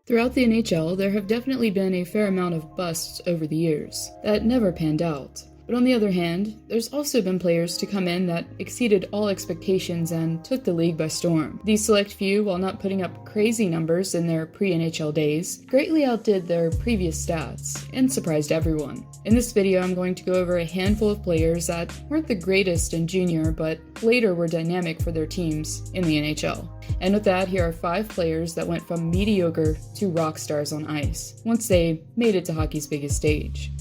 Throughout the NHL, there have definitely been a fair amount of busts over the years that never panned out. But on the other hand, there's also been players to come in that exceeded all expectations and took the league by storm. These select few, while not putting up crazy numbers in their pre-NHL days, greatly outdid their previous stats and surprised everyone. In this video, I'm going to go over a handful of players that weren't the greatest in junior, but later were dynamic for their teams in the NHL. And with that, here are 5 players that went from mediocre to rock stars on ice, once they made it to hockey's biggest stage.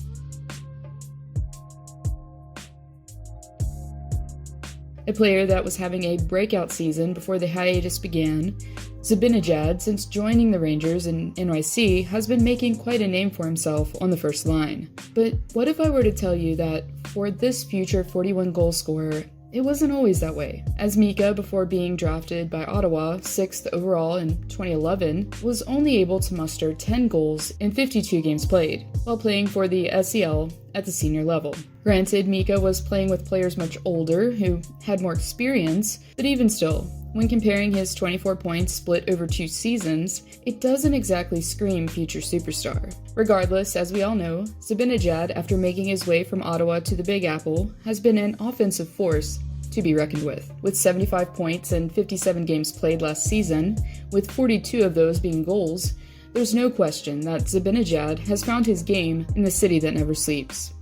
A player that was having a breakout season before the hiatus began, Zibanejad, since joining the Rangers in NYC, has been making quite a name for himself on the first line. But what if I were to tell you that for this future 41-goal scorer, it wasn't always that way, as Mika, before being drafted by Ottawa 6th overall in 2011, was only able to muster 10 goals in 52 games played, while playing for the SEL at the senior level. Granted, Mika was playing with players much older, who had more experience, but even still, when comparing his 24 points split over 2 seasons, it doesn't exactly scream future superstar. Regardless, as we all know, Zibanejad, after making his way from Ottawa to the Big Apple, has been an offensive force to be reckoned with. With 75 points and 57 games played last season, with 42 of those being goals, there's no question that Zibanejad has found his game in the city that never sleeps.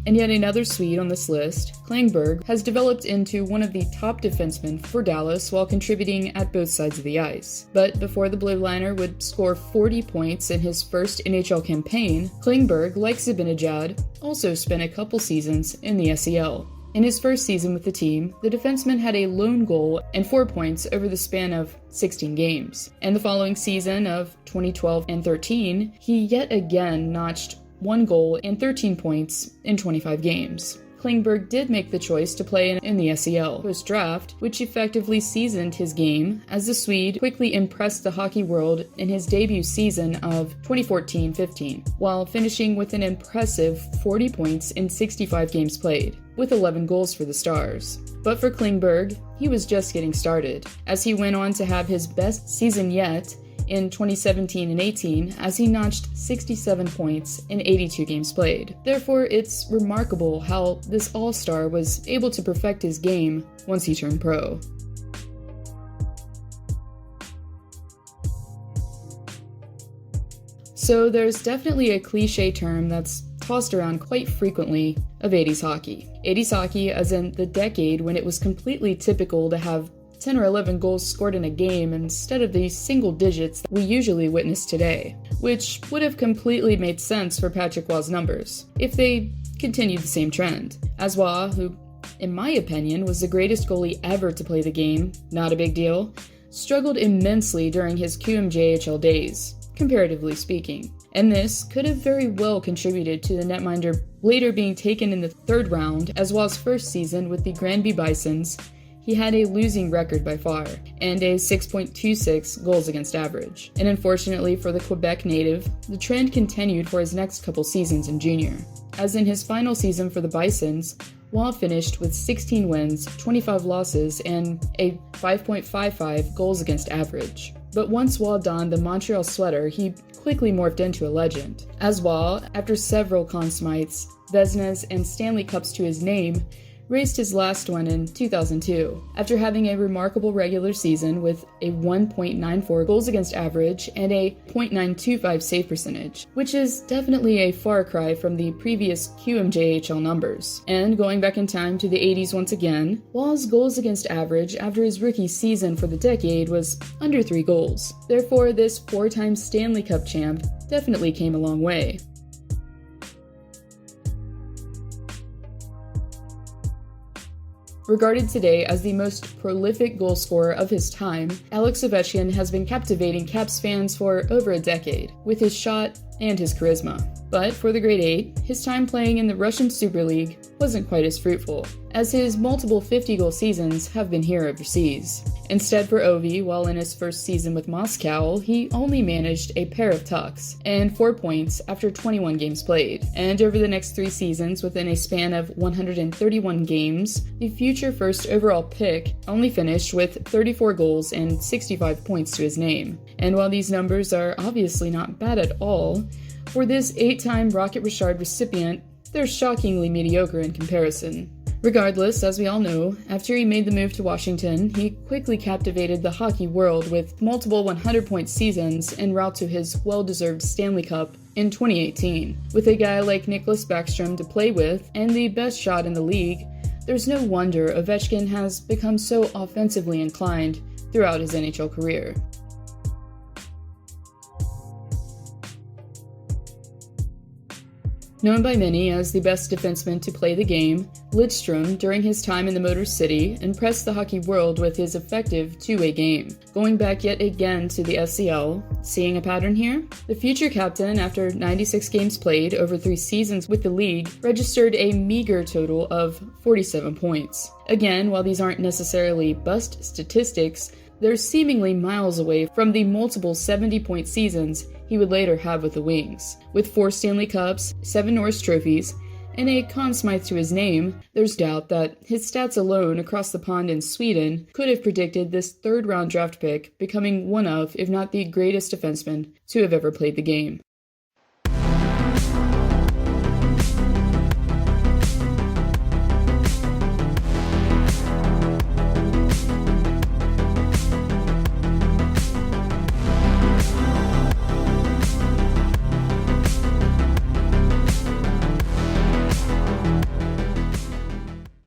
And yet another Swede on this list, Klingberg, has developed into one of the top defensemen for Dallas while contributing at both sides of the ice. But before the blue liner would score 40 points in his first NHL campaign, Klingberg, like Zibanejad, also spent a couple seasons in the SEL. In his first season with the team, the defenseman had a lone goal and 4 points over the span of 16 games. And the following season of 2012 and 13, he yet again notched 1 goal and 13 points in 25 games. Klingberg did make the choice to play in the SEL post-draft, which effectively seasoned his game, as the Swede quickly impressed the hockey world in his debut season of 2014-15, while finishing with an impressive 40 points in 65 games played, with 11 goals for the Stars. But for Klingberg, he was just getting started, as he went on to have his best season yet in 2017 and 18, as he notched 67 points in 82 games played. Therefore, it's remarkable how this all-star was able to perfect his game once he turned pro. So there's definitely a cliche term that's tossed around quite frequently of 80s hockey. 80s hockey as in the decade when it was completely typical to have 10 or 11 goals scored in a game instead of the single digits that we usually witness today, which would have completely made sense for Patrick Roy's numbers if they continued the same trend. As Roy, who, in my opinion, was the greatest goalie ever to play the game, not a big deal, struggled immensely during his QMJHL days, comparatively speaking. And this could have very well contributed to the netminder later being taken in the 3rd round, as Roy's first season with the Granby Bisons. He had a losing record by far, and a 6.26 goals against average. And unfortunately for the Quebec native, the trend continued for his next couple seasons in junior. As in his final season for the Bisons, Roy finished with 16 wins, 25 losses, and a 5.55 goals against average. But once Roy donned the Montreal sweater, he quickly morphed into a legend. As Roy, after several Conn Smites, Vezinas, and Stanley Cups to his name, raised his last one in 2002, after having a remarkable regular season with a 1.94 goals against average and a .925 save percentage, which is definitely a far cry from the previous QMJHL numbers. And going back in time to the 80s once again, Roy's goals against average after his rookie season for the decade was under 3 goals. Therefore, this 4-time Stanley Cup champ definitely came a long way. Regarded today as the most prolific goal scorer of his time, Alex Ovechkin has been captivating Caps fans for over a decade, with his shot and his charisma. But for the grade 8, his time playing in the Russian Super League wasn't quite as fruitful, as his multiple 50-goal seasons have been here overseas. Instead, for Ovi, while in his first season with Moscow, he only managed a pair of tucks and 4 points after 21 games played. And over the next 3 seasons, within a span of 131 games, the future first overall pick only finished with 34 goals and 65 points to his name. And while these numbers are obviously not bad at all, for this 8-time Rocket Richard recipient, they're shockingly mediocre in comparison. Regardless, as we all know, after he made the move to Washington, he quickly captivated the hockey world with multiple 100-point seasons en route to his well-deserved Stanley Cup in 2018. With a guy like Nicklas Lidstrom to play with and the best shot in the league, there's no wonder Ovechkin has become so offensively inclined throughout his NHL career. Known by many as the best defenseman to play the game, Lidstrom, during his time in the Motor City, impressed the hockey world with his effective two-way game. Going back yet again to the SCL, seeing a pattern here? The future captain, after 96 games played over 3 seasons with the league, registered a meager total of 47 points. Again, while these aren't necessarily bust statistics, they're seemingly miles away from the multiple 70-point seasons he would later have with the Wings. With 4 Stanley Cups, 7 Norris trophies, and a Conn Smythe to his name, there's doubt that his stats alone across the pond in Sweden could have predicted this 3rd-round draft pick becoming one of, if not the greatest defenseman to have ever played the game.